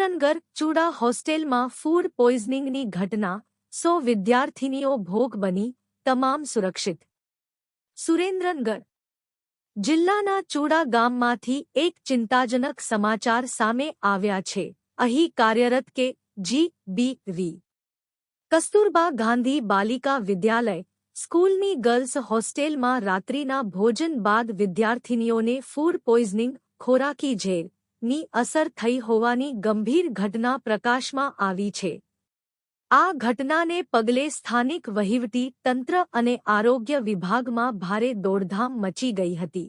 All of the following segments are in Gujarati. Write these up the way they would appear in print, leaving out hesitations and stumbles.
સુરેન્દ્રનગર ચૂડા હોસ્ટેલમાં ફૂડ પોઈઝનિંગની ઘટના 100 વિદ્યાર્થિનીઓ ભોગ બની, તમામ સુરક્ષિત. સુરેન્દ્રનગર જિલ્લાના ચૂડા ગામમાંથી એક ચિંતાજનક સમાચાર સામે આવ્યા છે. અહીં કાર્યરત કે.જી.બી.વી. કસ્તુરબા ગાંધી બાલિકા વિદ્યાલય સ્કૂલની ગર્લ્સ હોસ્ટેલમાં રાત્રિના ભોજન બાદ વિદ્યાર્થિનીઓને ફૂડ પોઈઝનિંગ ખોરાકી ઝેરની અસર થઈ હોવાની ગંભીર ઘટના પ્રકાશમાં આવી છે. આ ઘટનાને પગલે સ્થાનિક વહીવટી તંત્ર અને આરોગ્ય વિભાગમાં ભારે દોડધામ મચી ગઈ હતી.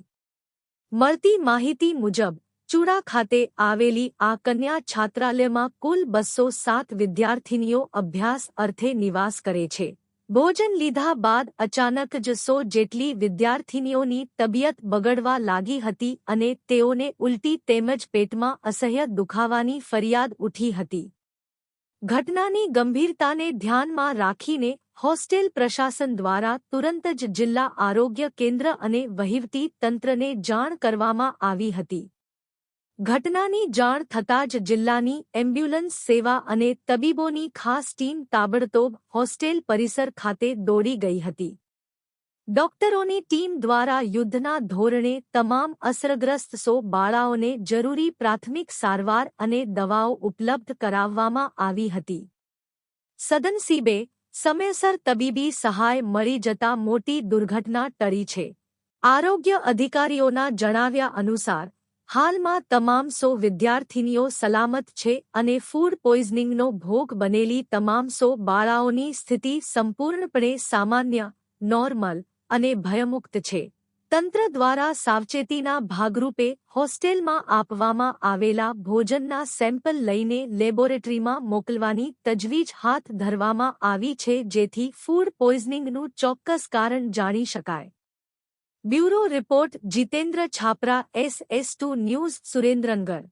મળતી માહિતી મુજબ ચૂડા ખાતે આવેલી આ કન્યા છાત્રાલયમાં કુલ 207 વિદ્યાર્થિનીઓ અભ્યાસ અર્થે નિવાસ કરે છે. ભોજન લીધા બાદ અચાનક જ 100 જેટલી વિદ્યાર્થિનીઓની તબિયત બગડવા લાગી હતી અને તેઓને ઉલટી તેમજ પેટમાં અસહ્ય દુખાવાની ફરિયાદ ઉઠી હતી. ઘટનાની ગંભીરતાને ધ્યાનમાં રાખીને હોસ્ટેલ પ્રશાસન દ્વારા તુરંત જ જિલ્લા આરોગ્ય કેન્દ્ર અને વહીવટી તંત્રને જાણ કરવામાં આવી હતી. ઘટનાની જાણ થતાં જ જિલ્લાની એમ્બ્યુલન્સ સેવા અને તબીબોની ખાસ ટીમ તાબડતોબ હોસ્ટેલ પરિસર ખાતે દોડી ગઈ હતી. ડોક્ટરોની ટીમ દ્વારા યુદ્ધના ધોરણે તમામ અસરગ્રસ્ત 100 બાળાઓને જરૂરી પ્રાથમિક સારવાર અને દવાઓ ઉપલબ્ધ કરાવવામાં આવી હતી. સદનસીબે સમયસર તબીબી સહાય મળી જતા મોટી દુર્ઘટના ટળી છે. આરોગ્ય અધિકારીઓના જણાવ્યા અનુસાર હાલમાં તમામ 100 વિદ્યાર્થિનીઓ સલામત છે અને ફૂડ પોઈઝનિંગનો ભોગ બનેલી તમામ 100 બાળાઓની સ્થિતિ સંપૂર્ણપણે સામાન્ય, નોર્મલ અને ભયમુક્ત છે. તંત્ર દ્વારા સાવચેતીના ભાગરૂપે હોસ્ટેલમાં આપવામાં આવેલા ભોજનના સેમ્પલ લઈને લેબોરેટરીમાં મોકલવાની તજવીજ હાથ ધરવામાં આવી છે, જેથી ફૂડ પોઈઝનિંગનું ચોક્કસ કારણ જાણી શકાય. બ્યુરો રિપોર્ટ જીતેન્દ્ર છાપરા, SS2 ન્યૂઝ, સુરેન્દ્રનગર.